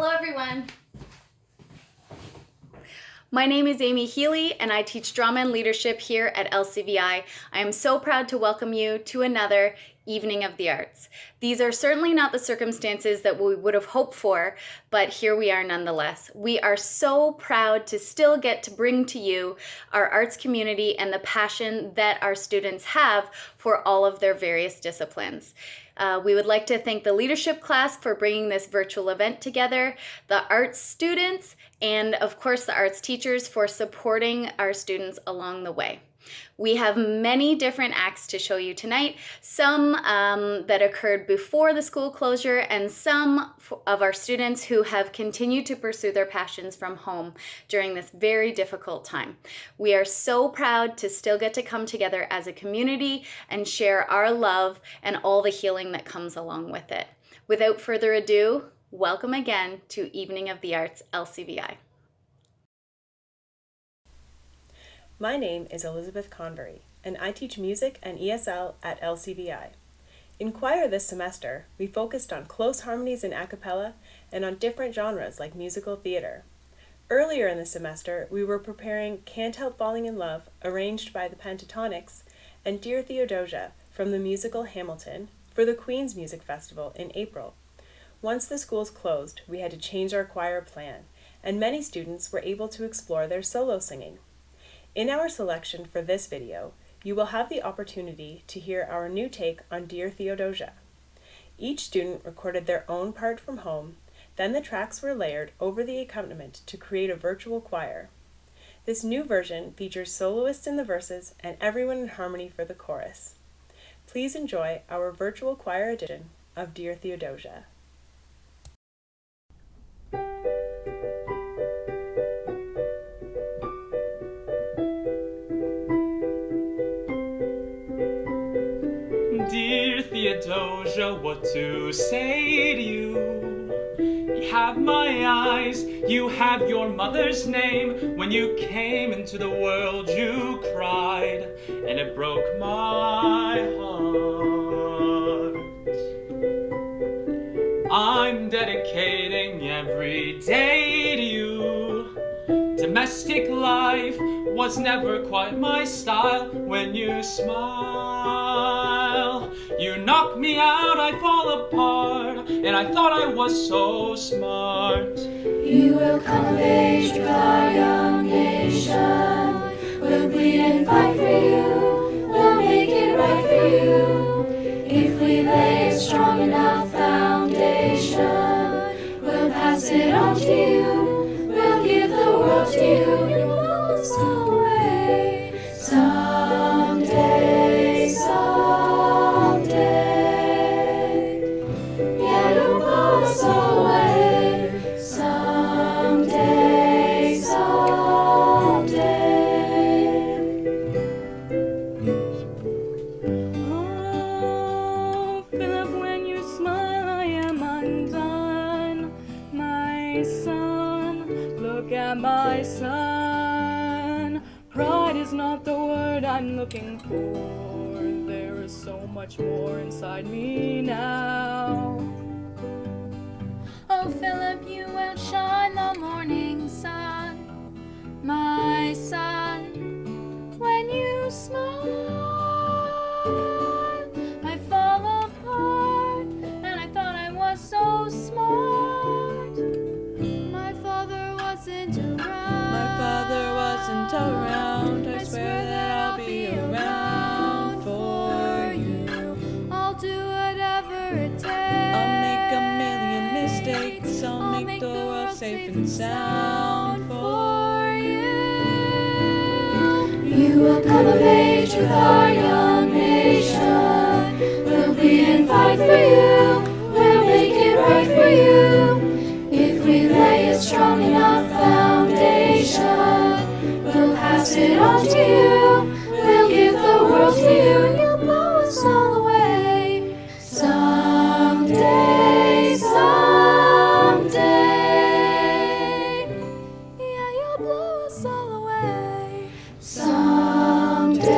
Hello everyone. My name is Amy Healy and I teach drama and leadership here at LCVI. I am so proud to welcome you to another Evening of the Arts. These are certainly not the circumstances that we would have hoped for, but here we are nonetheless. We are so proud to still get to bring to you our arts community and the passion that our students have for all of their various disciplines. We would like to thank the leadership class for bringing this virtual event together, the arts students, and of course the arts teachers for supporting our students along the way. We have many different acts to show you tonight, some that occurred before the school closure and some of our students who have continued to pursue their passions from home during this very difficult time. We are so proud to still get to come together as a community and share our love and all the healing that comes along with it. Without further ado, welcome again to Evening of the Arts, LCVI. My name is Elizabeth Convery, and I teach music and ESL at LCVI. In choir this semester, we focused on close harmonies in a cappella and on different genres like musical theater. Earlier in the semester, we were preparing Can't Help Falling in Love, arranged by the Pentatonics, and Dear Theodosia from the musical Hamilton for the Queen's Music Festival in April. Once the schools closed, we had to change our choir plan, and many students were able to explore their solo singing. In our selection for this video, you will have the opportunity to hear our new take on Dear Theodosia. Each student recorded their own part from home, then the tracks were layered over the accompaniment to create a virtual choir. This new version features soloists in the verses and everyone in harmony for the chorus. Please enjoy our virtual choir edition of Dear Theodosia. Dear Theodosia, what to say to you? You have my eyes, you have your mother's name. When you came into the world you cried, and it broke my heart. I'm dedicating every day to you. Domestic life was never quite my style. When you smile, you knock me out, I fall apart, and I thought I was so smart. You will come of age with our young nation. We'll bleed and fight for you. We'll make it right for you. If we lay a strong enough foundation, we'll pass it on to you. We'll give the world to you. You'll blow us away someday, someday. Yeah, you'll blow us away someday, someday. Oh, Philip, when you smile, I am undone. My son, look at my son. Pride is not the word I'm looking for. There is so much more inside me now. Oh, Philip, you outshine the morning sun, my son. When you smile, I fall apart, and I thought I was so smart. My father wasn't around. I swear that I'll be around for you. I'll do whatever it takes. I'll make a million mistakes. I'll make the world safe and sound for you. You will come of age with our young nation. We'll bleed and fight for you. We'll make it right for you. If we lay a strong enough foundation, we'll pass it on to you. We'll give the world to you, and you'll blow us all away someday, someday. Yeah, you'll blow us all away someday,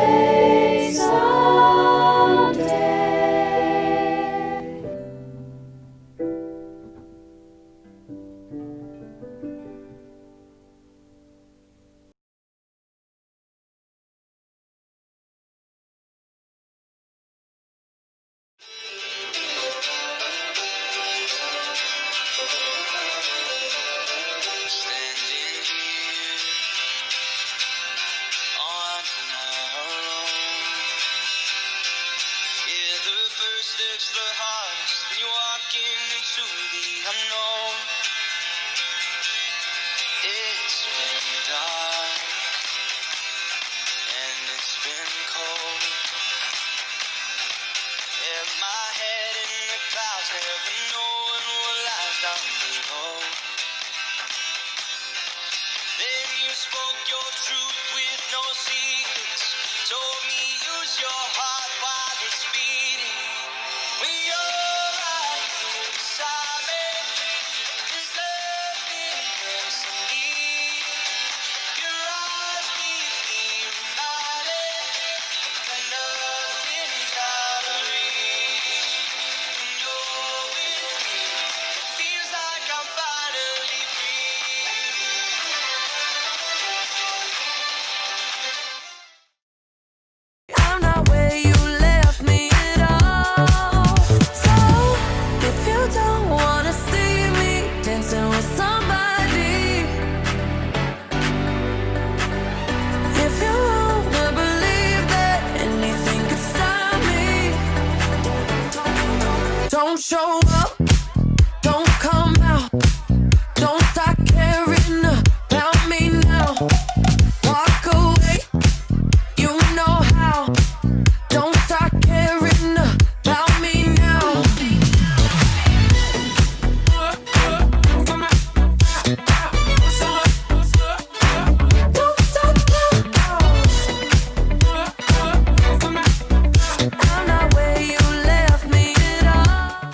spoke your truth with no secrets. Told me use your heart while it's beating. When you're right here beside me, there's nothing else I need. Your eyes keep me reminded that nothing's out of reach. When you're with me, it feels like I'm finally free. I'm not where you left me at all. So if you don't wanna see me dancing with somebody, if you wanna believe that anything could stop me, don't show up, don't come out, don't start caring about me now. Walk away, you know how. Don't start caring about me now. Don't stop now. I'm not where you left me at all.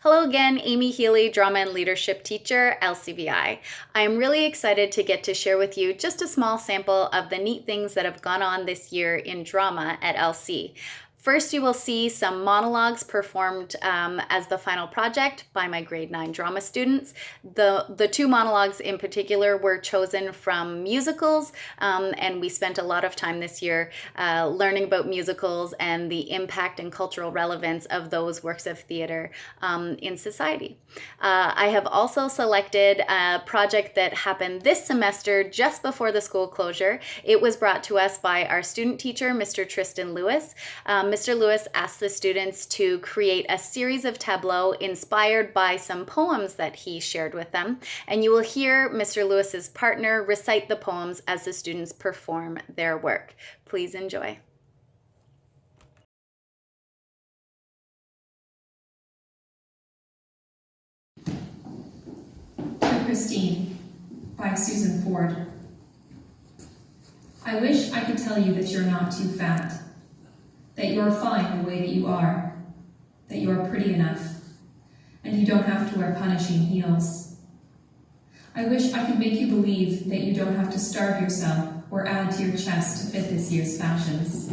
Hello again, Amy Healy, drama and leadership teacher, LCVI. I'm really excited to get to share with you just a small sample of the neat things that have gone on this year in drama at LC. First, you will see some monologues performed as the final project by my grade 9 drama students. The two monologues in particular were chosen from musicals, and we spent a lot of time this year learning about musicals and the impact and cultural relevance of those works of theater in society. I have also selected a project that happened this semester just before the school closure. It was brought to us by our student teacher, Mr. Tristan Lewis. Mr. Lewis asked the students to create a series of tableaux inspired by some poems that he shared with them, and you will hear Mr. Lewis's partner recite the poems as the students perform their work. Please enjoy. Christine by Susan Ford. I wish I could tell you that you're not too fat, that you're fine the way that you are, that you're pretty enough, and you don't have to wear punishing heels. I wish I could make you believe that you don't have to starve yourself or add to your chest to fit this year's fashions.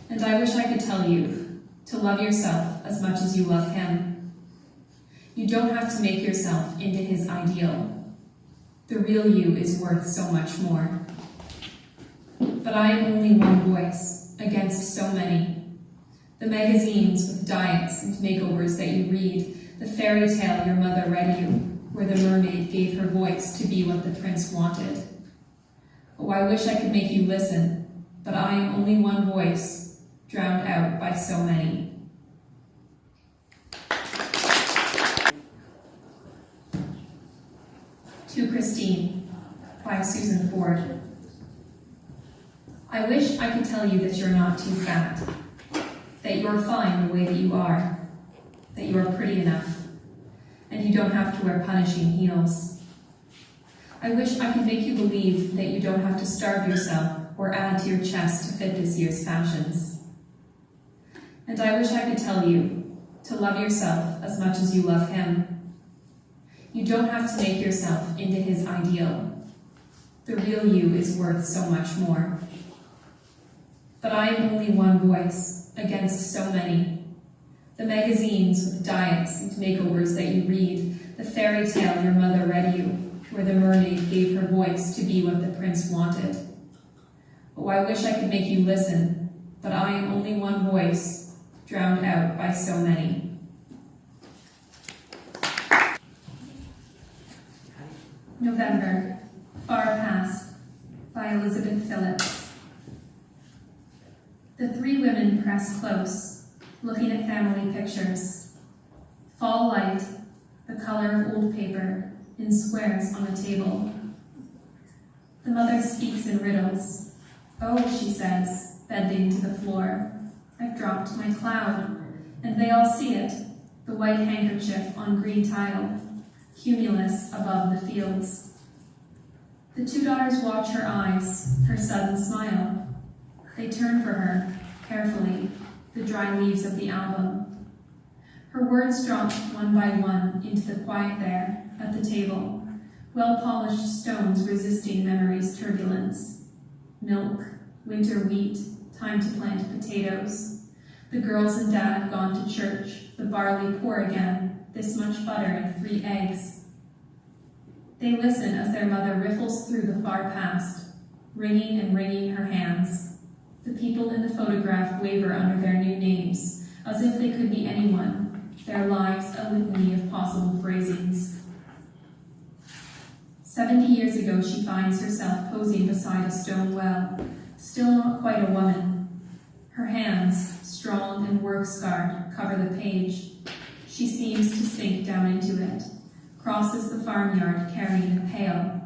And I wish I could tell you to love yourself as much as you love him. You don't have to make yourself into his ideal. The real you is worth so much more. But I am only one voice against so many. The magazines with diets and makeovers that you read, the fairy tale your mother read you, where the mermaid gave her voice to be what the prince wanted. Oh, I wish I could make you listen, but I am only one voice, drowned out by so many. To Christine by Susan Ford. I wish I could tell you that you're not too fat, that you're fine the way that you are, that you're pretty enough, and you don't have to wear punishing heels. I wish I could make you believe that you don't have to starve yourself or add to your chest to fit this year's fashions. And I wish I could tell you to love yourself as much as you love him. You don't have to make yourself into his ideal. The real you is worth so much more. But I am only one voice against so many. The magazines with diets and makeovers that you read, the fairy tale your mother read you, where the mermaid gave her voice to be what the prince wanted. Oh, I wish I could make you listen, but I am only one voice, drowned out by so many. November, Far Past, by Elizabeth Phillips. The three women press close, looking at family pictures. Fall light, the color of old paper, in squares on the table. The mother speaks in riddles. Oh, she says, bending to the floor, I've dropped my cloud, and they all see it, the white handkerchief on green tile, cumulus above the fields. The two daughters watch her eyes, her sudden smile. They turn for her, carefully, the dry leaves of the album. Her words drop one by one into the quiet there, at the table, well-polished stones resisting memory's turbulence. Milk, winter wheat, time to plant potatoes. The girls and dad gone to church, the barley poor again, this much butter and 3 eggs. They listen as their mother riffles through the far past, wringing and wringing her hands. The people in the photograph waver under their new names, as if they could be anyone, their lives a litany of possible phrasings. 70 years ago, she finds herself posing beside a stone well, still not quite a woman. Her hands, strong and work-scarred, cover the page. She seems to sink down into it, crosses the farmyard carrying a pail,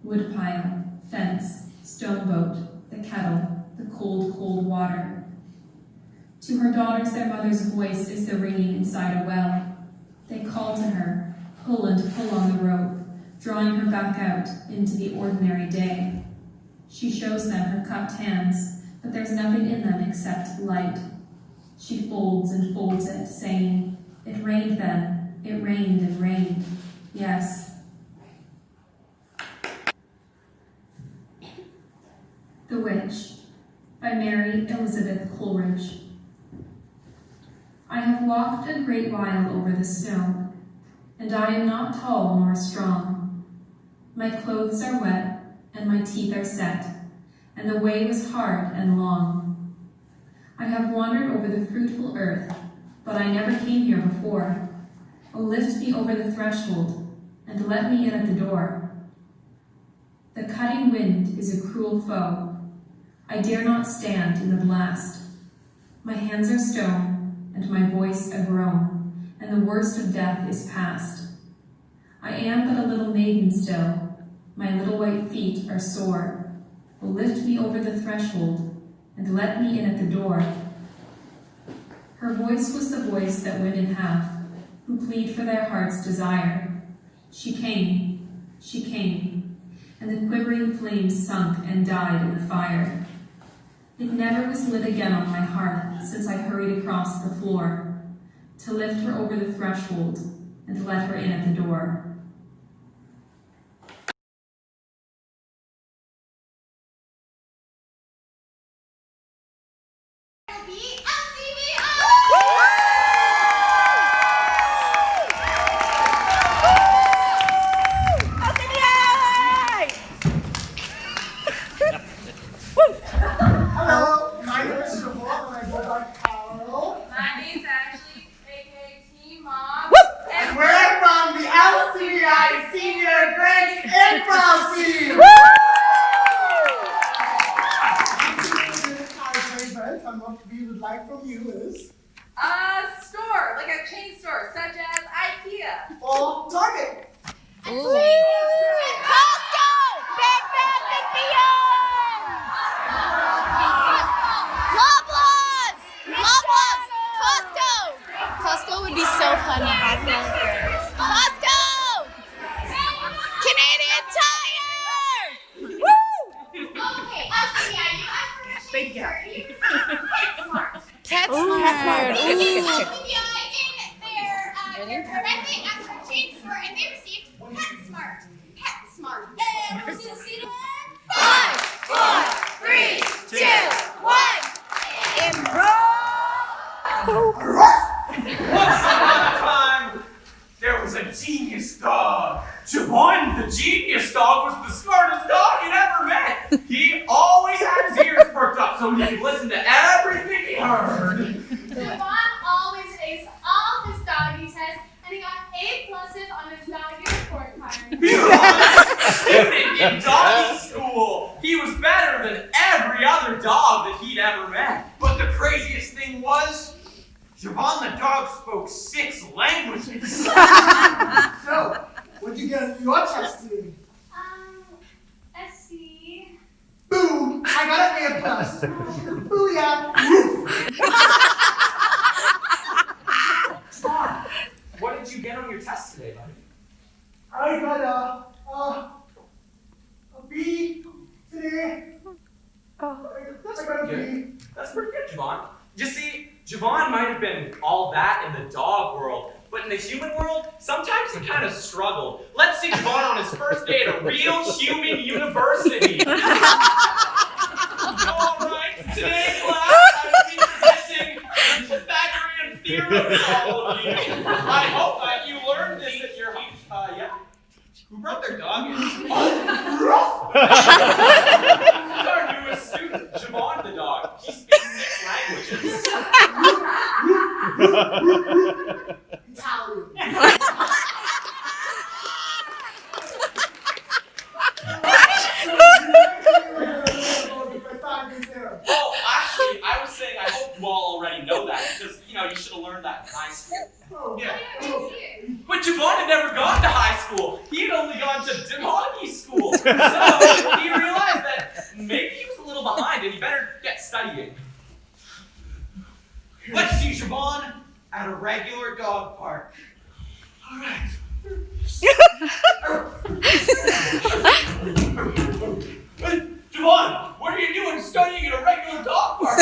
woodpile, fence, stone boat, the kettle, the cold, cold water. To her daughters, their mother's voice is the ringing inside a well. They call to her, pull and pull on the rope, drawing her back out into the ordinary day. She shows them her cupped hands, but there's nothing in them except light. She folds and folds it, saying, It rained then. It rained and rained. Yes. The Witch by Mary Elizabeth Coleridge. I have walked a great while over the snow, and I am not tall nor strong. My clothes are wet, and my teeth are set, and the way was hard and long. I have wandered over the fruitful earth, but I never came here before. Oh, lift me over the threshold, and let me in at the door. The cutting wind is a cruel foe. I dare not stand in the blast. My hands are stone, and my voice a groan, and the worst of death is past. I am but a little maiden still. My little white feet are sore. Oh, lift me over the threshold, and let me in at the door. Her voice was the voice that went in half, who plead for their heart's desire. She came, and the quivering flames sunk and died in the fire. It never was lit again on my hearth since I hurried across the floor to lift her over the threshold and let her in at the door. Store, like a chain store, such as IKEA. Or Target. Costco! Bed Bath and Beyond! Loblaws! Costco! Costco would be so funny. Costco! Canadian Tire! Woo! Okay, LCVI, you have permission. PetSmart. LCVI in their directly after chain store, and they received PetSmart. PetSmart. And we'll see you in 5, 4, 3, 2, 1. Once upon a time, there was a genius dog. Javon, the genius dog, was the smartest dog you'd ever met. He always had his ears perked up so he could listen to everything he heard. Javon always aced all his doggy tests, and he got A+ on his doggy report card. He was a student in doggy school. He was better than every other dog that he'd ever met. But the craziest thing was, Javon the dog spoke 6 languages. So, what'd you get in your test today? SC. Boom! I got an A+. Booyah! Javon, what did you get on your test today, buddy? I got a B today. I got a B. That's pretty good, Javon. You see, Javon might have been all that in the dog world, but in the human world, sometimes he kind of struggled. Let's see Javon on his first day at a real human university. All right, today, class, I will be presenting the Pythagorean theorem to all of you. I hope that you learned this at your house. Yeah? Who brought their dog in? Oh, this is our newest student, Javon the dog. He speaks 6 languages. Italian. Oh, actually, I was saying I hope you all already know that because, you should have learned that in high school. Oh, Yeah. oh. But Javon had never gone to high school. He had only gone to doggy school. So he realized that maybe he was a little behind and he better get studying. Let's see Javon at a regular dog park. All right. Javon, what are you doing studying at a regular dog park?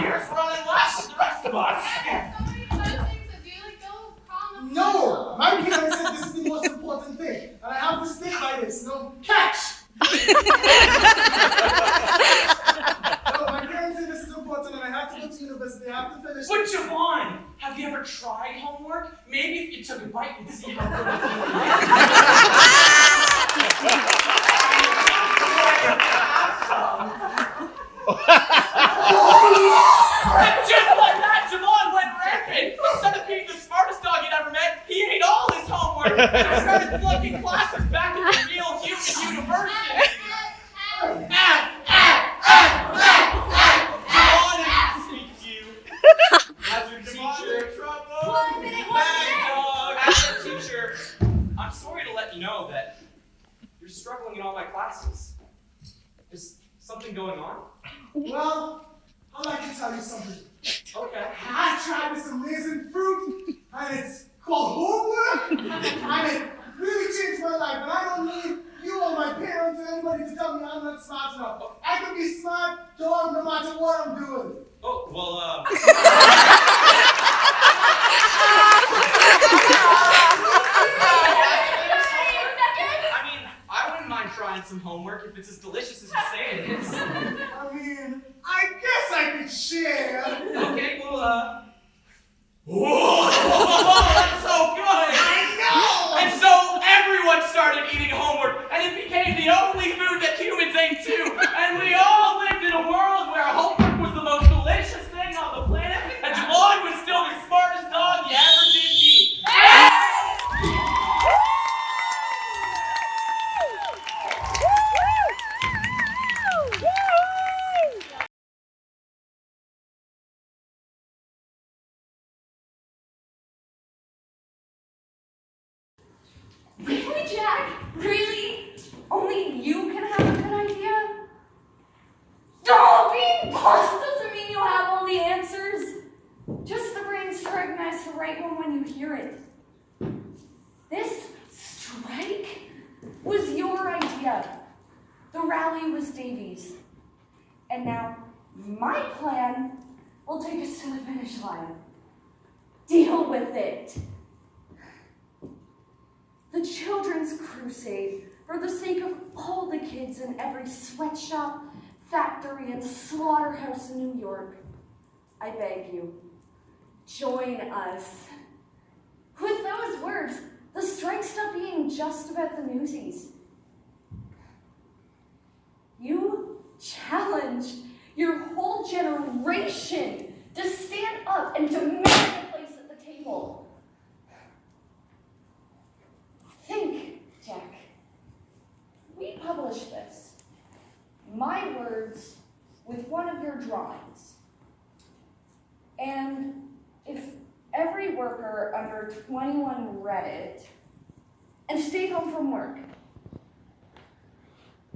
You're running less than the rest of us. So many fun things to maybe if you took a bite, you'd see how good it And just like that, Jamon went rampant. Instead of being the smartest dog you'd ever met, he ate all his homework and started flunking classes back at the real human university. Jamon, I speak to you. As your teacher, bad dog. As your teacher, I'm sorry to let you know that you're struggling in all my classes. Is something going on? Well, I'd like to tell you something. Okay. I tried this amazing fruit, and it's called homework, and it really changed my life. And I don't need you or my parents or anybody to tell me I'm not smart enough. I can be smart, dog, no matter what I'm doing. Oh, well, I mean, I wouldn't mind trying some homework if it's as delicious as you say it is. I mean, I guess I could share. Okay, well, whoa, that's so good! I know! And so everyone started eating homework, and it became the only food that humans ate too. And we all lived in a world where homework was the most delicious thing on the planet, and Jamon was still the smartest dog you ever did meet. Really, Jack? Really? Only you can have a good idea? Oh, being boss doesn't mean you have all the answers. Just the brains to recognize the right one when you hear it. This strike was your idea. The rally was Davy's. And now my plan will take us to the finish line. Deal with it. The Children's Crusade, for the sake of all the kids in every sweatshop, factory, and slaughterhouse in New York, I beg you, join us. With those words, the strike stopped being just about the newsies. You challenged your whole generation to stand up and demand a place at the table. Think, Jack. We publish this. My words with one of your drawings. And if every worker under 21 read it and stayed home from work,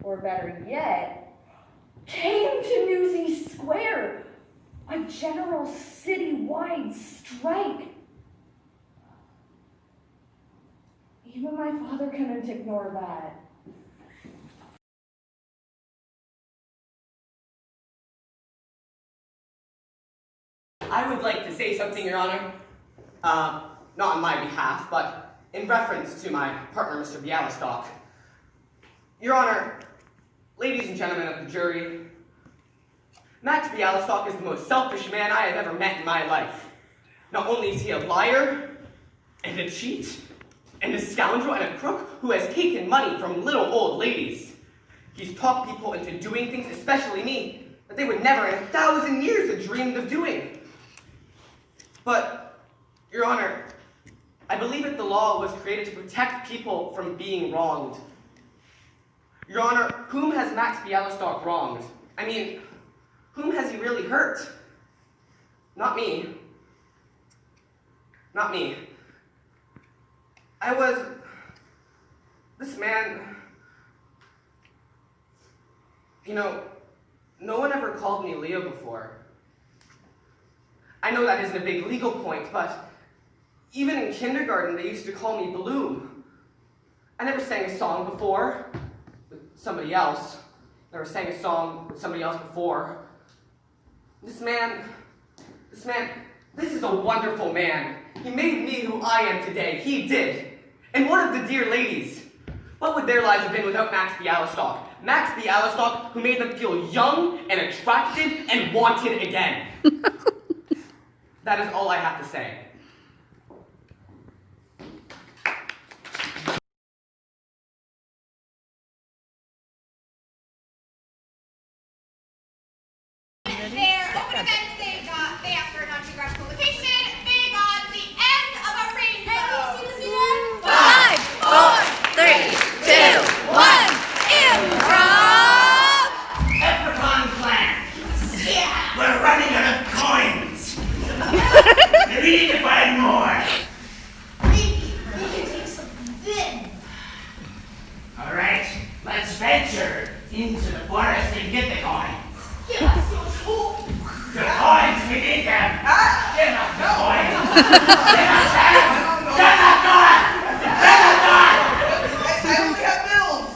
or better yet, came to Newsy Square, a general citywide strike, even my father couldn't ignore that. I would like to say something, Your Honor. Not on my behalf, but in reference to my partner, Mr. Bialystok. Your Honor, ladies and gentlemen of the jury, Max Bialystok is the most selfish man I have ever met in my life. Not only is he a liar, and a cheat, and a scoundrel, and a crook who has taken money from little old ladies. He's talked people into doing things, especially me, that they would never in 1,000 years have dreamed of doing. But, Your Honor, I believe that the law was created to protect people from being wronged. Your Honor, whom has Max Bialystok wronged? I mean, whom has he really hurt? Not me. Not me. This man, no one ever called me Leo before. I know that isn't a big legal point, but even in kindergarten, they used to call me Bloom. I never sang a song before with somebody else. Never sang a song with somebody else before. This is a wonderful man. He made me who I am today. He did. And what of the dear ladies? What would their lives have been without Max Bialystok? Max Bialystok, who made them feel young and attractive and wanted again. That is all I have to say. into the forest and get the coins. Give us your tool. The coins, we need them. Give us the coins. Give us them. Shut the door. Shut the door. I only have bills.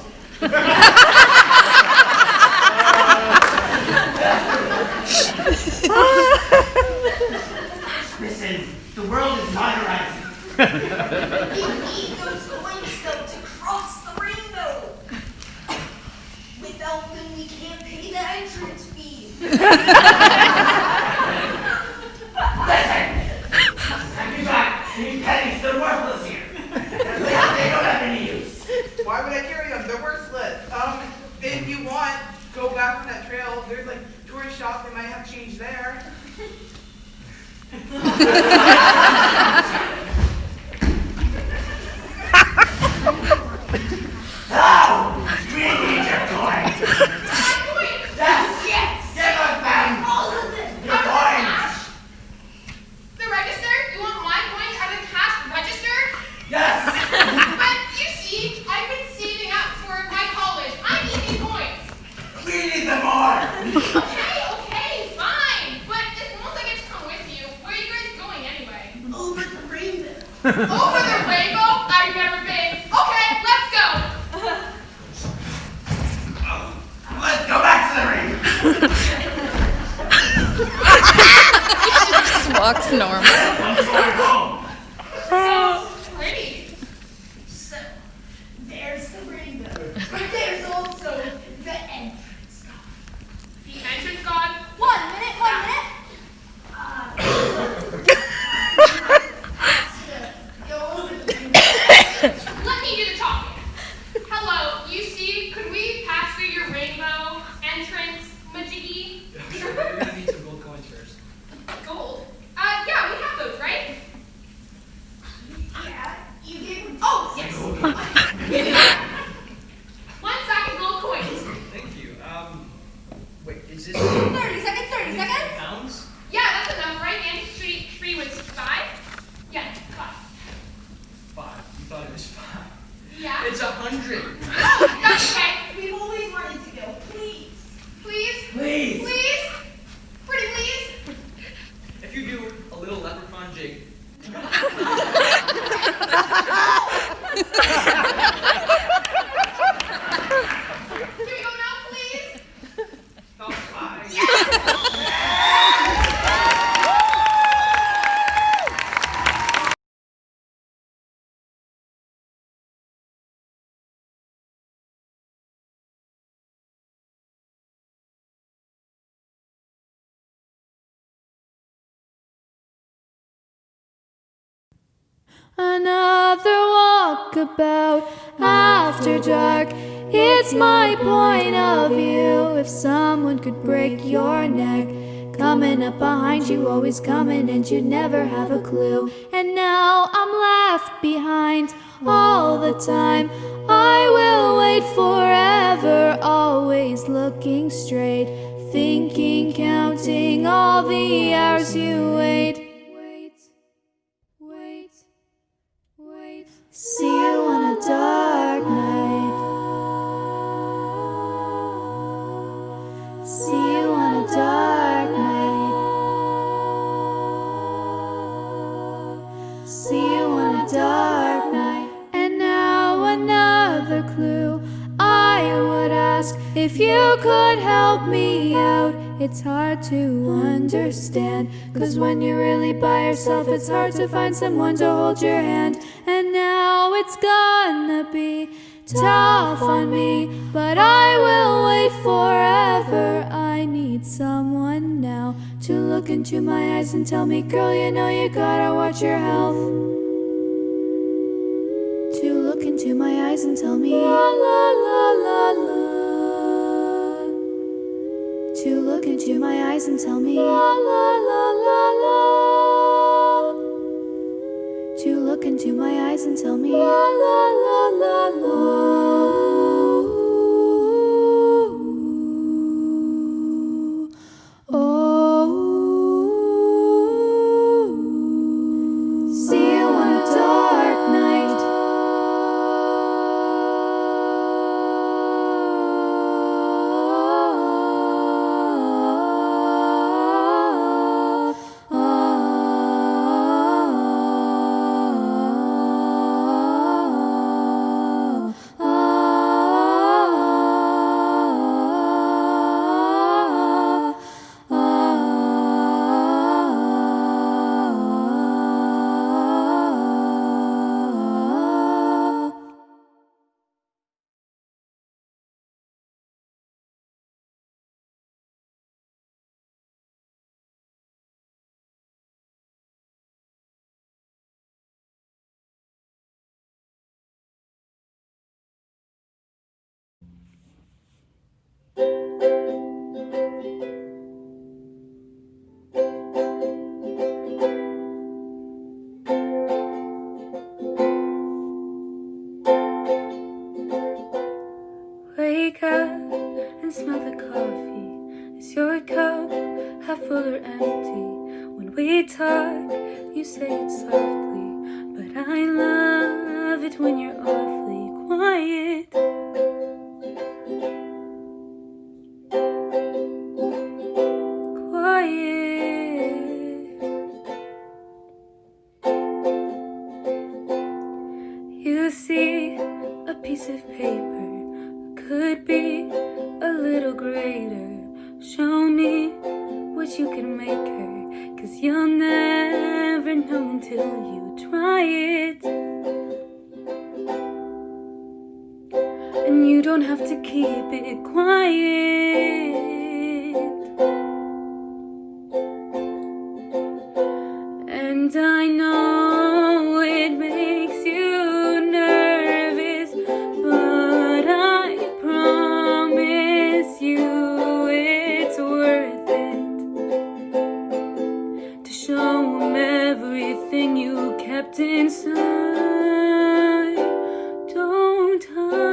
Listen, the world is modernizing. You need those coins though to cross the rainbow. Without them, we can't pay the entrance fee. Listen! You got these pennies, they're worthless here. They don't have any use. Why would I carry them? They're worthless. If you want, go back on that trail. There's like tourist shops, they might have change there. Oh! We need your coins! Yes! Yes! Give us them! All of them! Your coins! The register? You want my coins at the cash register? Yes! But you see, I've been saving up for my college. I need these coins. We need them more! Okay, fine. But as long as I get to come with you, where are you guys going anyway? Over the rainbow. Over the rainbow? I've never been. Okay, let's go. Let's go back to the ring! Just walks normal. I'm going home. So pretty. So, there's the rainbow. But there's also the entrance. The entrance god. 1 minute, 1 minute. Go over the rainbow. Let me do the talking. Hello, you see, could we pass through your rainbow entrance, Majiggy? Sure, but you're gonna need some gold coins first. Gold? Yeah, we have those, right? Yeah, you gave him. Oh, yes. 1 second, gold coins. Thank you. Wait, is this 30 seconds, 30 seconds. pounds? Yeah, that's enough, right? And three was 5? Yeah, 5. 5. You thought it was 5. Yeah. It's 100. Oh, that's okay. We've always wanted to go. Please. Please? Please! Please? Pretty please? If you do a little leprechaun jig. Can we go now, please? About 5. Another walkabout after dark. It's my point of view. If someone could break your neck, coming up behind you, always coming, and you'd never have a clue. And now I'm left behind all the time. I will wait forever, always looking straight, thinking, counting all the hours you wait. See you on a dark night. See you on a dark night. See you on a dark night. And now another clue. I would ask if you could help me out. It's hard to understand, 'cause when you're really by yourself, it's hard to find someone to hold your hand. And now it's gonna be tough on me, but I will wait forever. I need someone now to look into my eyes and tell me, girl, you know you gotta watch your health. To look into my eyes and tell me, la la la la la. To look into my eyes and tell me, la la la la la. To look into my eyes and tell me, la la la la la. Oh, see you on a dark night. I love it when you're awfully quiet. You see, a piece of paper could be a little greater. Show me what you can make her, 'cause you'll never know until you try it. And you don't have to keep it quiet. And I know it makes you nervous, but I promise you it's worth it to show them everything you kept inside. Don't hide.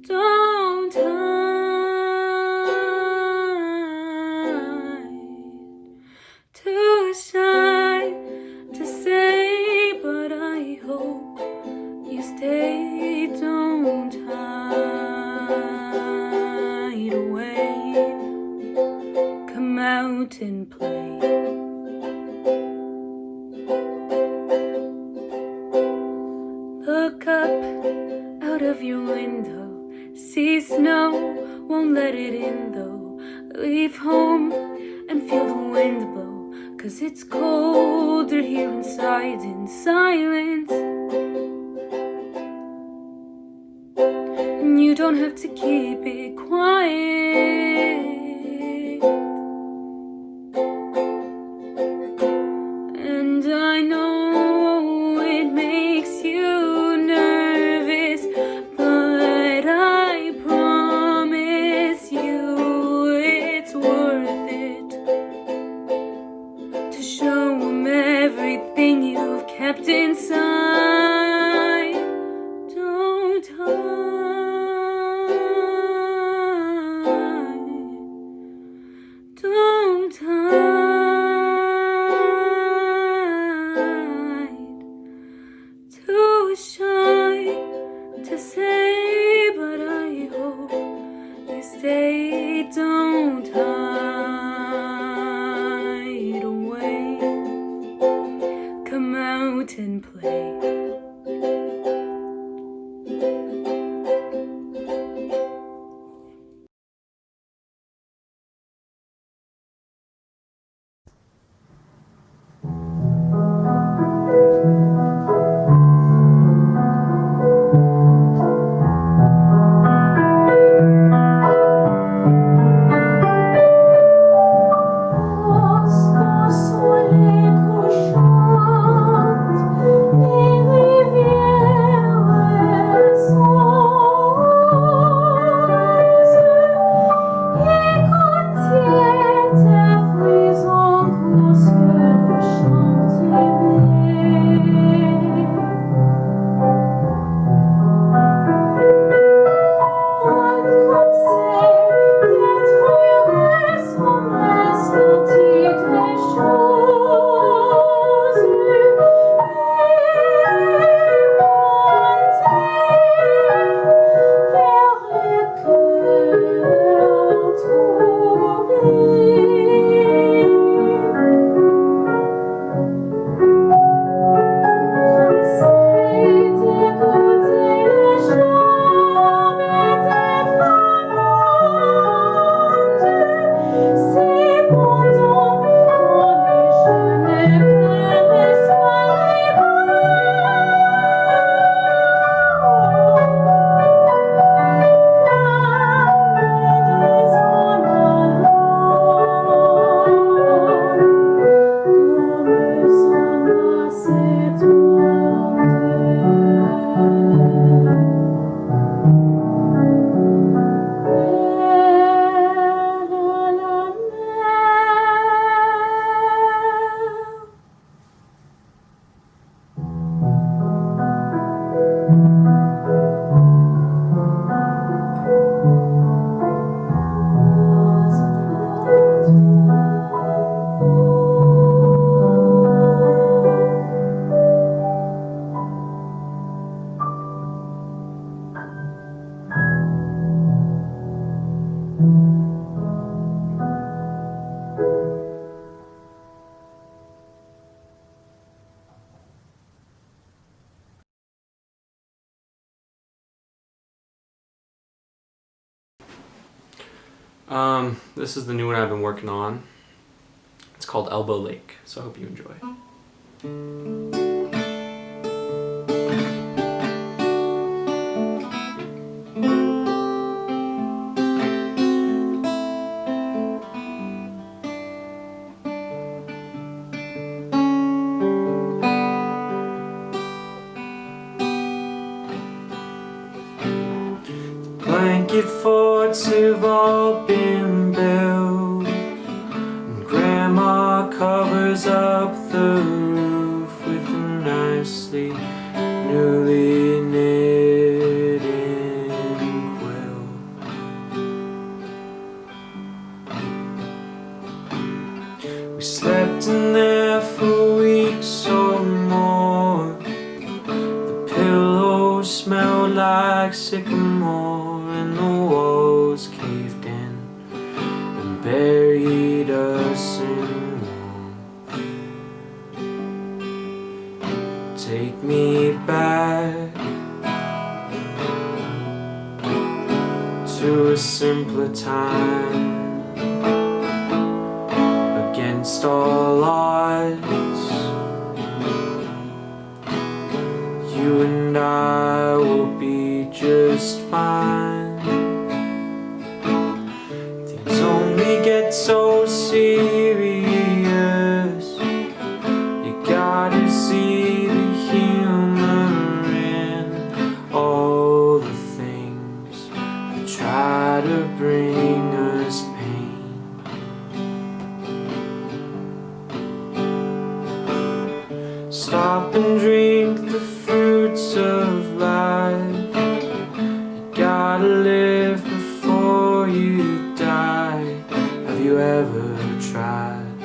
Don't hide. Too shy to say, but I hope you stay. Don't hide away. Come out and play. Look up out of your window. See snow, won't let it in though. Leave home and feel the wind blow, 'cause it's colder here inside in silence. And you don't have to keep it quiet. And I know it makes you nervous, but I promise you it's worth it to show them everything you've kept inside. Don't hide. Don't hide. Too shy to say, but I hope you stay. Don't hide away. Come out and play. Sole cusciat This is the new one I've been working on. It's called Elbow Lake, so I hope you enjoy. Blanket forts have all been built, and Grandma covers up the roof with a nicely newly knitted quilt. We slept in there for weeks or more. The pillows smelled like sycamore, and the walls caved in and buried us in warmth. Take me back to a simpler time, against all odds. You and I will be just fine. Things only get so serious. You gotta see the humor in all the things that try to bring us pain. Stop and drink the fruits of life. You gotta live before you die. Have you ever tried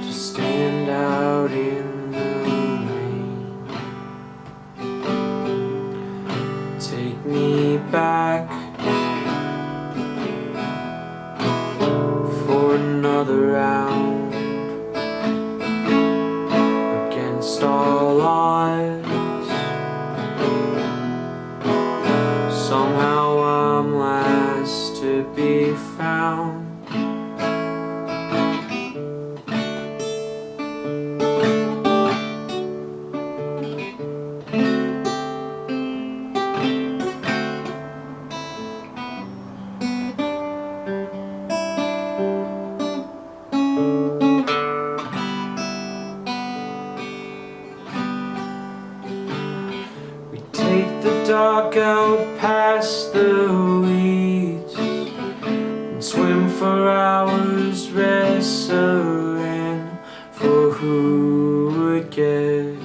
to stand out in the rain? Take me back for another round, against all odds. Somehow I'm last to be found. Take the dog out past the weeds and swim for hours, wrestling for who would get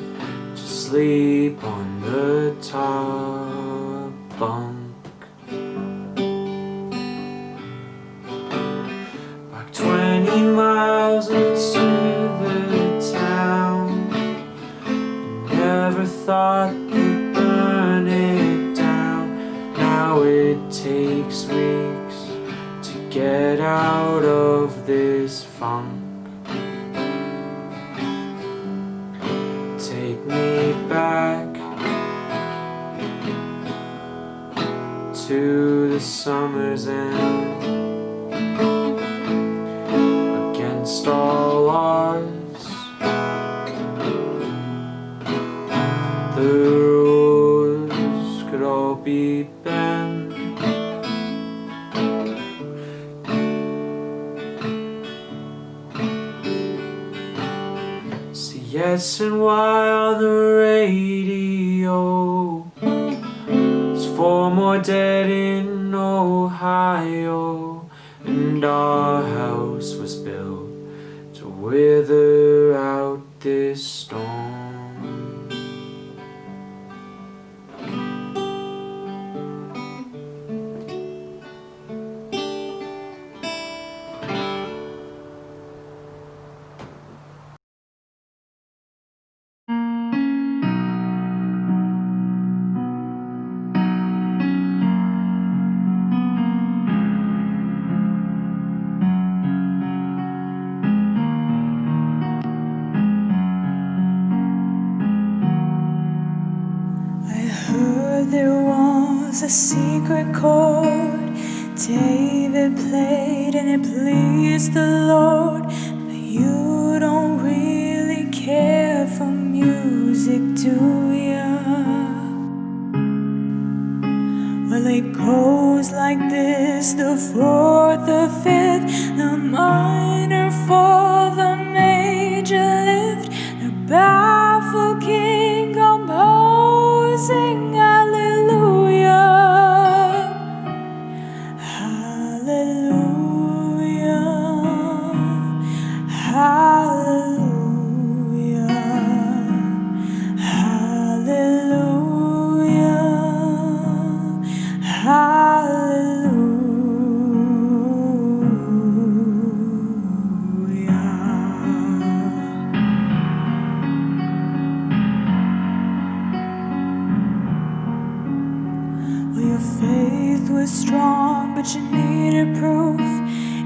to sleep on the top bunk. Back 20 miles into the town, never thought burn it down. Now it takes weeks to get out of this funk. Take me back to the summer's end, against all odds. The rules could all be bent. See, yes, and why on the radio there's 4 more dead in Ohio, and our house was built to wither out this storm. There was a secret chord David played and it pleased the Lord, but you don't really care for music, do ya? Well, it goes like this: the fourth, the fifth, the minor fall, the major lift, the baffled king composing hallelujah. Hallelujah, hallelujah, hallelujah, Well, your faith was strong, but you needed proof.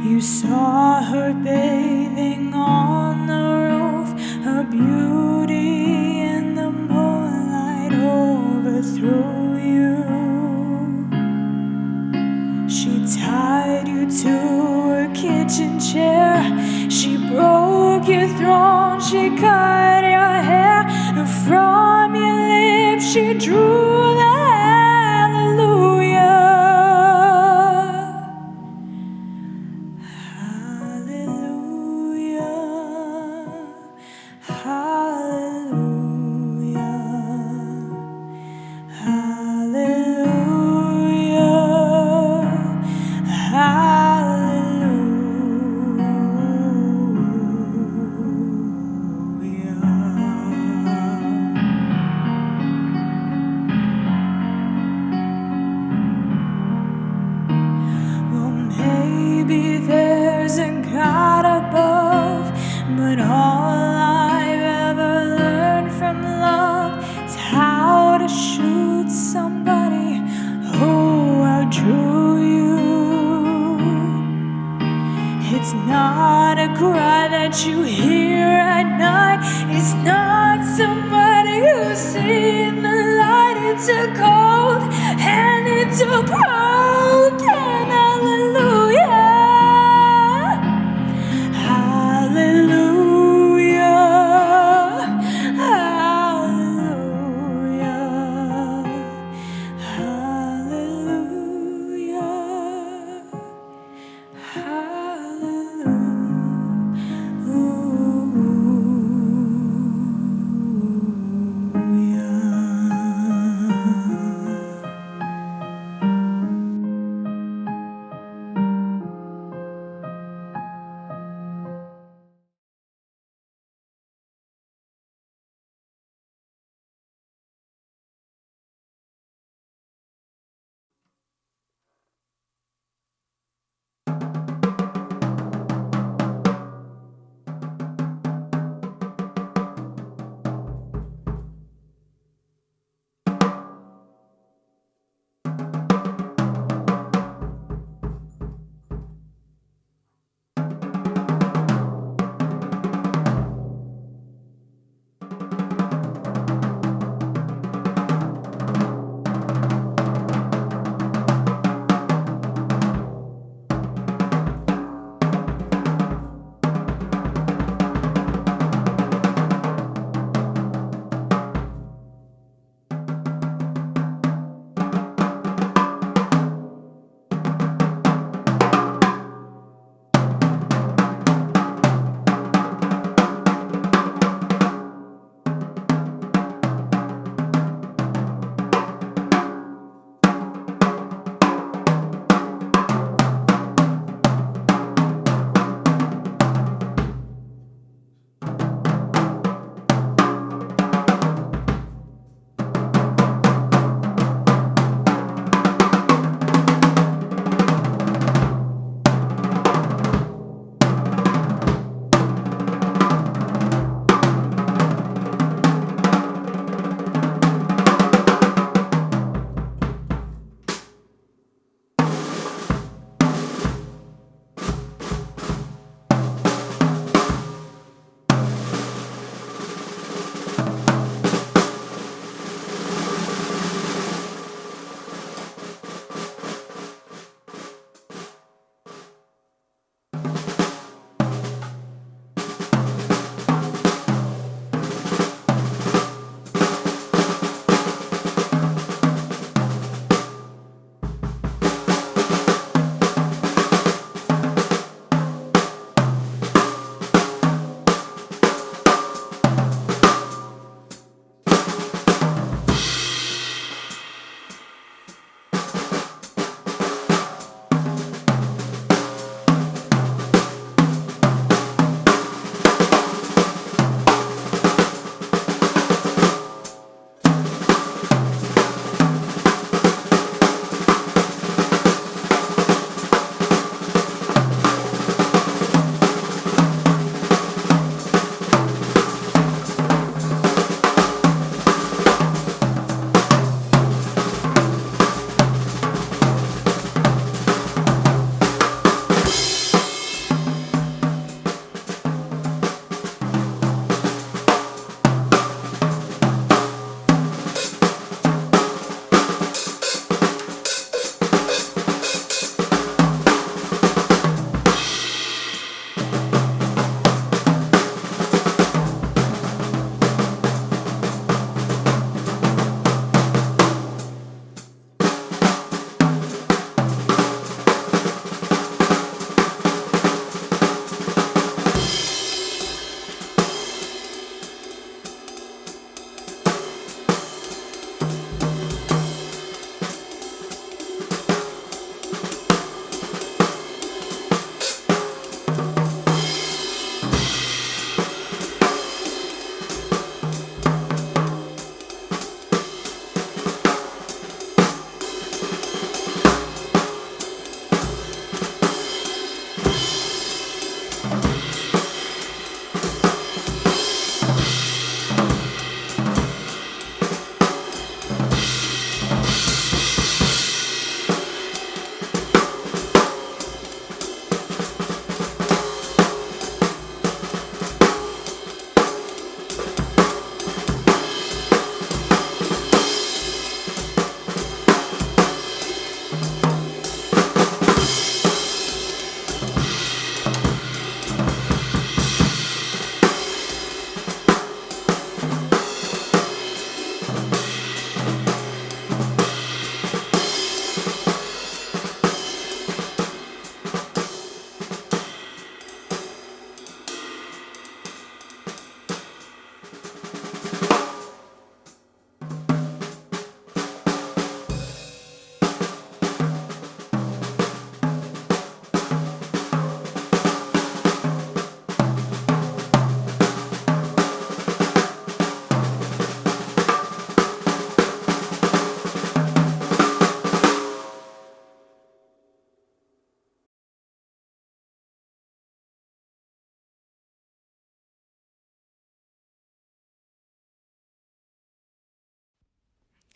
You saw her bathing on the roof, her beauty in the moonlight overthrew you. She tied you to her kitchen chair, she broke your throne, she cut your hair, and from your lips she drew the hallelujah. Hallelujah, hallelujah, hallelujah, Well, maybe there's a God above, but all I've ever learned from love is how to shoot somebody who outdrew you. It's not a cry that you hear at night, it's not somebody who's seen the light. It's a cold and it's a broken hallelujah. Hallelujah, hallelujah, hallelujah, hallelujah.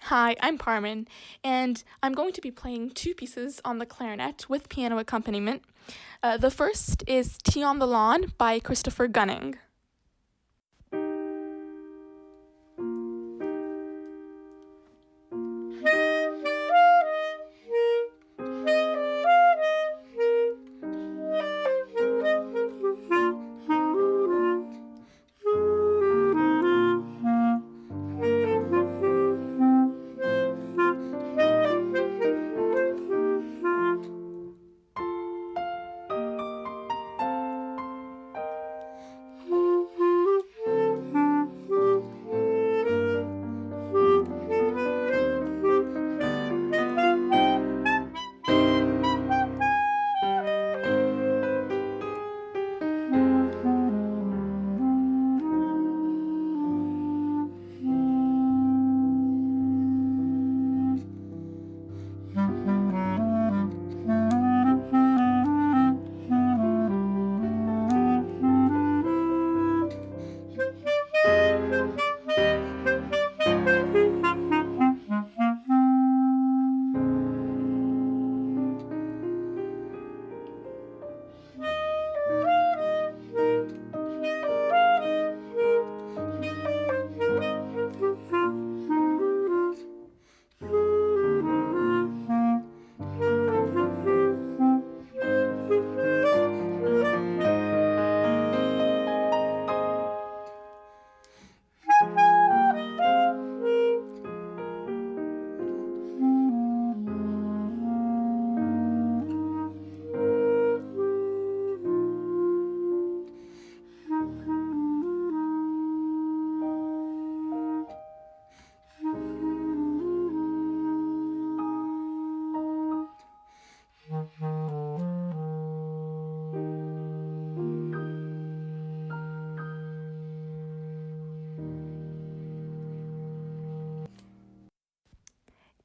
Hi, I'm Carmen, and I'm going to be playing two pieces on the clarinet with piano accompaniment. The first is Tea on the Lawn by Christopher Gunning.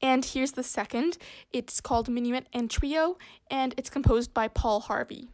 And here's the second. It's called Minuet and Trio, and it's composed by Paul Harvey.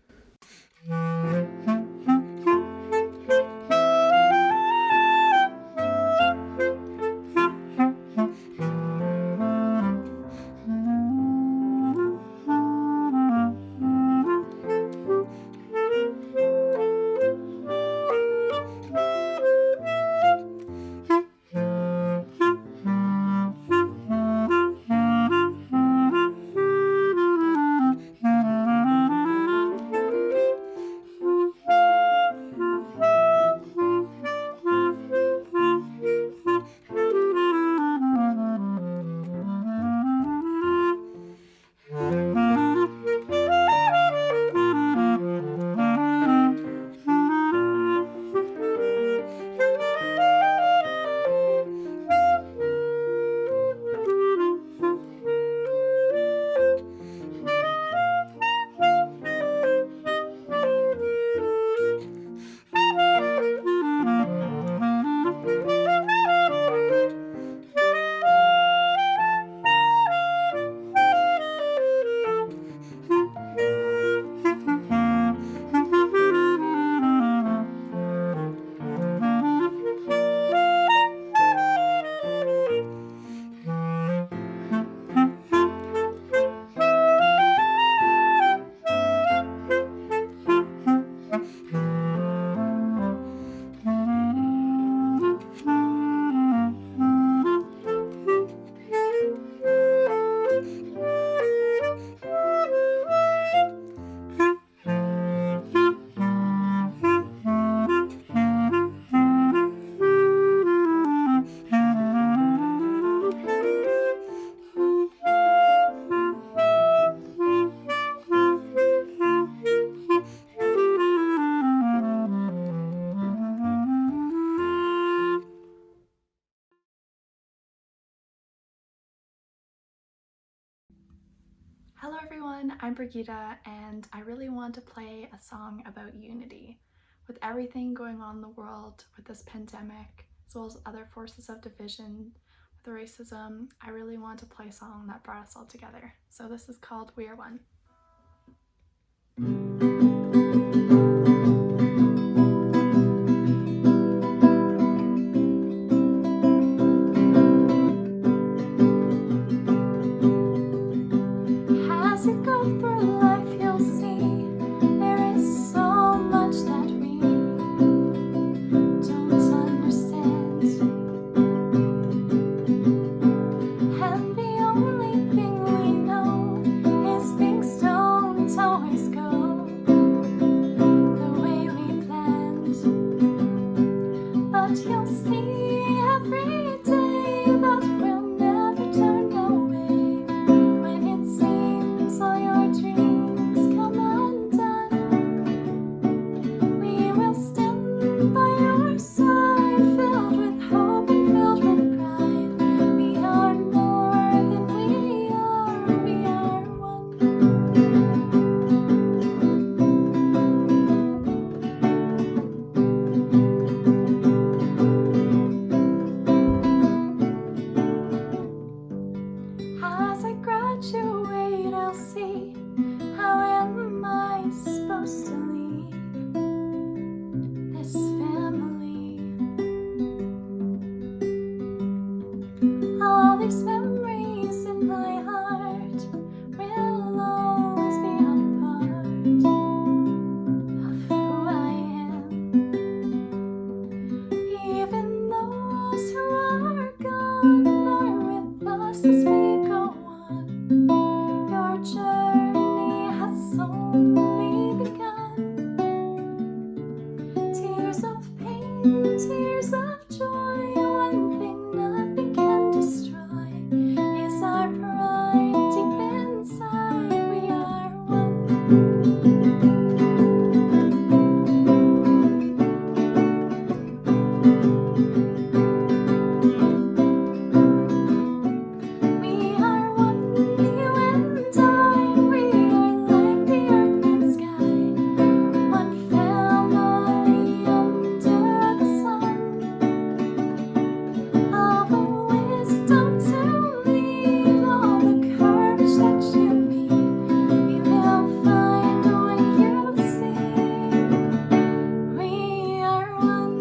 Hello everyone, I'm Brigitte, and I really want to play a song about unity. With everything going on in the world, with this pandemic, as well as other forces of division, with racism, I really want to play a song that brought us all together. So this is called We Are One. you'll see every day that will never turn away. When it seems all your dreams come undone, we will stand by your side, filled with hope and filled with pride. We are more than we are one. As I graduate, I'll see how am I supposed to leave this family. All these memories in my heart will always be a part of who I am. Even those who are gone are with us as we go on. Your journey has only begun. Tears of pain, tears of joy, one thing nothing can destroy is our pride deep inside. We are one. We are one, you and I. We are like the earth and sky, one family under the sun. All the wisdom to lead, all the courage that you need, you will find when you see. We are one.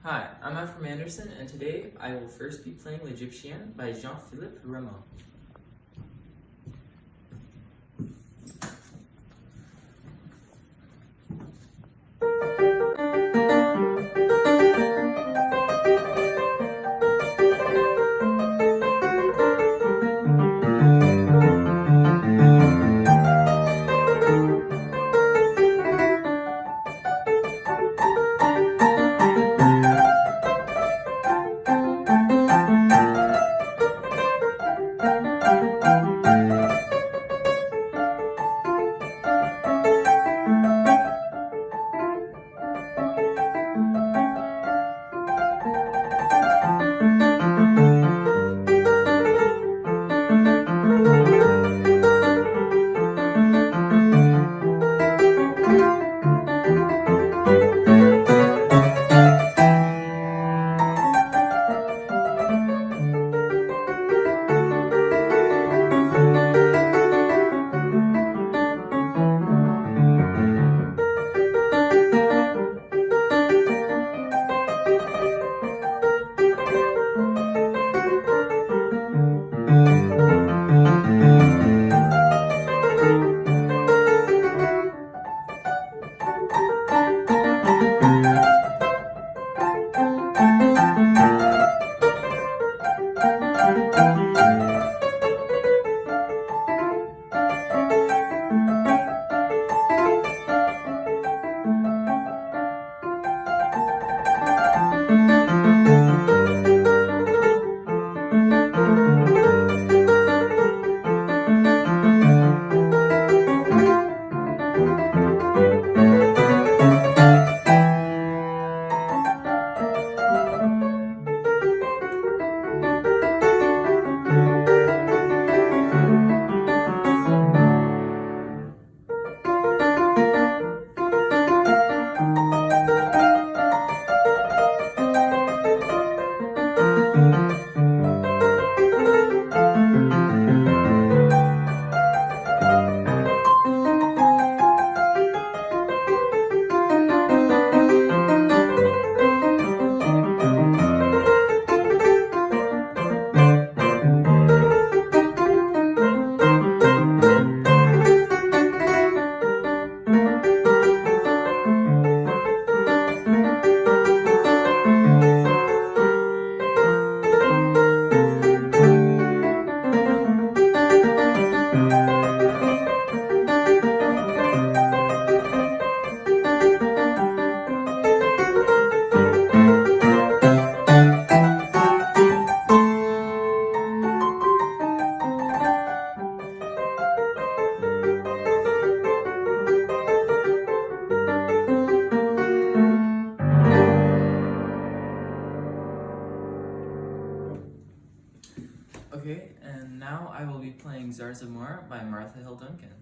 Hi, I'm Ephraim Anderson, and today I will first be playing L'Egyptienne by Jean-Philippe Rameau. I will be playing Zarzamora by Martha Hill Duncan.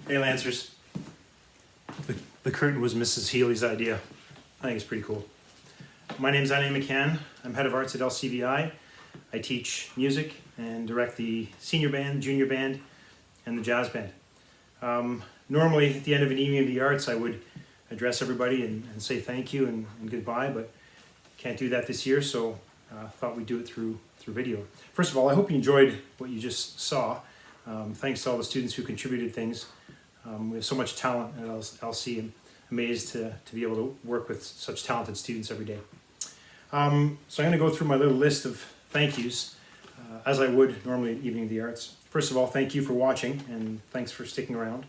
Hey Lancers. The curtain was Mrs. Healy's idea. I think it's pretty cool. My name's Annie McCann. I'm head of arts at LCVI. I teach music and direct the senior band, junior band, and the jazz band. Normally at the end of an evening of the arts I would address everybody and say thank you and goodbye, but can't do that this year, so thought we'd do it through video. First of all, I hope you enjoyed what you just saw. Thanks to all the students who contributed things. We have so much talent at LC. I'm amazed to be able to work with such talented students every day. So I'm going to go through my little list of thank yous, as I would normally at Evening of the Arts. First of all, thank you for watching, and thanks for sticking around.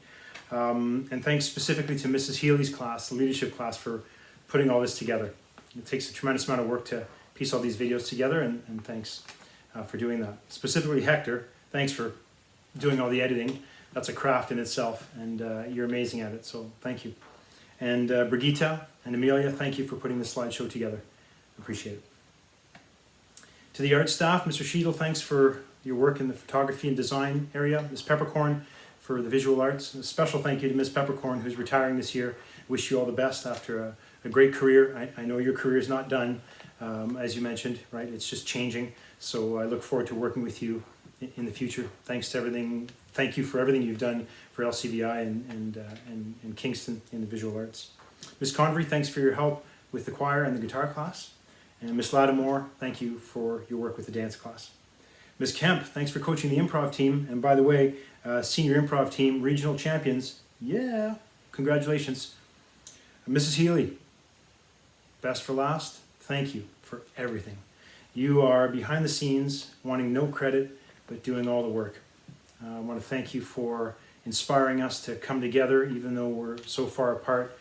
And thanks specifically to Mrs. Healy's class, the leadership class, for putting all this together. It takes a tremendous amount of work to piece all these videos together, and thanks for doing that. Specifically Hector, thanks for doing all the editing. that's a craft in itself, and you're amazing at it, so thank you. And Brigitte and Amelia, thank you for putting the slideshow together. Appreciate it. To the art staff, Mr. Sheedle, thanks for your work in the photography and design area. Ms. Peppercorn for the visual arts. A special thank you to Ms. Peppercorn, who's retiring this year. Wish you all the best after a great career. I know your career is not done, as you mentioned, right? It's just changing. So I look forward to working with you in the future. Thanks to everything. Thank you for everything you've done for LCVI and Kingston in the visual arts. Ms. Convery, thanks for your help with the choir and the guitar class. And Ms. Lattimore, thank you for your work with the dance class. Ms. Kemp, thanks for coaching the improv team. And by the way, senior improv team, regional champions. Yeah, congratulations. Mrs. Healy, best for last, thank you for everything. You are behind the scenes, wanting no credit, but doing all the work. I want to thank you for inspiring us to come together, even though we're so far apart.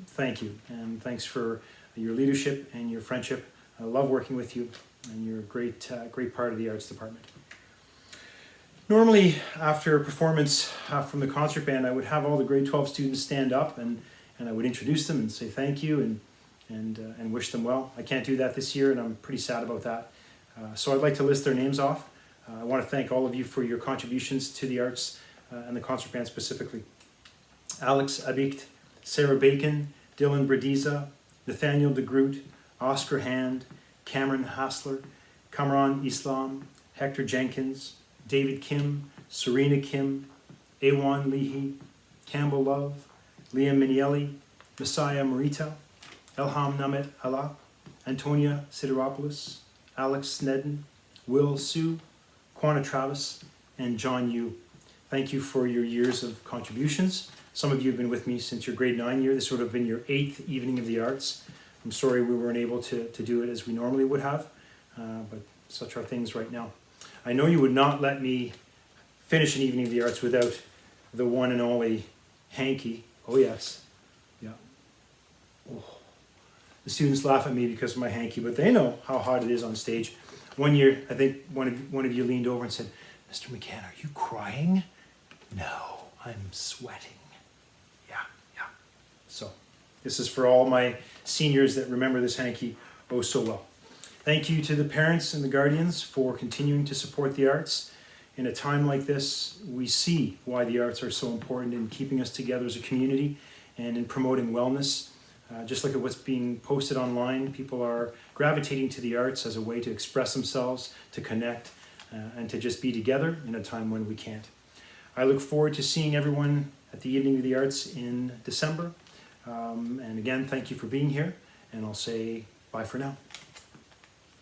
Thank you, and thanks for your leadership and your friendship. I love working with you, and you're a great part of the arts department. Normally, after a performance from the concert band, I would have all the grade 12 students stand up, and I would introduce them and say thank you and wish them well. I can't do that this year, and I'm pretty sad about that. So I'd like to list their names off. I want to thank all of you for your contributions to the arts and the concert band specifically. Alex Abicht, Sarah Bacon, Dylan Bradiza, Nathaniel DeGroot, Oscar Hand, Cameron Hassler, Kamran Islam, Hector Jenkins, David Kim, Serena Kim, Awan Leahy, Campbell Love, Liam Minielli, Messiah Marita, Elham Namet Allah, Antonia Sideropoulos, Alex Snedden, Will Sue, Quana Travis, and John Yu. Thank you for your years of contributions. Some of you have been with me since your grade 9 year. This would have been your 8th Evening of the Arts. I'm sorry we weren't able to do it as we normally would have, but such are things right now. I know you would not let me finish an Evening of the Arts without the one and only hanky. Oh yes, yeah. Oh. The students laugh at me because of my hanky, but they know how hot it is on stage. One year, I think one of you leaned over and said, "Mr. McCann, are you crying?" "No, I'm sweating." Yeah. So this is for all my seniors that remember this hanky oh so well. Thank you to the parents and the guardians for continuing to support the arts. In a time like this, we see why the arts are so important in keeping us together as a community and in promoting wellness. Just like at what's being posted online, people are gravitating to the arts as a way to express themselves, to connect, and to just be together in a time when we can't. I look forward to seeing everyone at the Evening of the Arts in December. And again, thank you for being here, and I'll say bye for now.